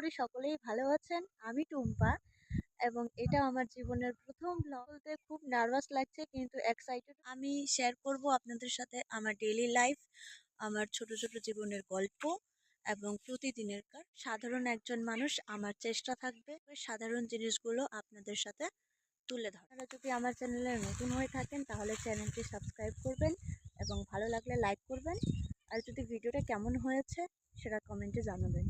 করি সকলেই ভালো আছেন। আমি টুম্পা এবং এটা আমার জীবনের প্রথম ব্লগ। বলতে খুব নার্ভাস লাগছে কিন্তু এক্সাইটেড। আমি শেয়ার করব আপনাদের সাথে আমার ডেইলি লাইফ, আমার ছোট ছোট জীবনের গল্প এবং প্রতিদিনের কার সাধারণ একজন মানুষ। আমার চেষ্টা থাকবে ওই সাধারণ জিনিসগুলো আপনাদের সাথে তুলে ধরা। আপনারা যদি আমার চ্যানেলে নতুন হয়ে থাকেন তাহলে চ্যানেলটি সাবস্ক্রাইব করবেন এবং ভালো লাগলে লাইক করবেন। আর যদি ভিডিওটা কেমন হয়েছে সেটা কমেন্টে জানাবেন।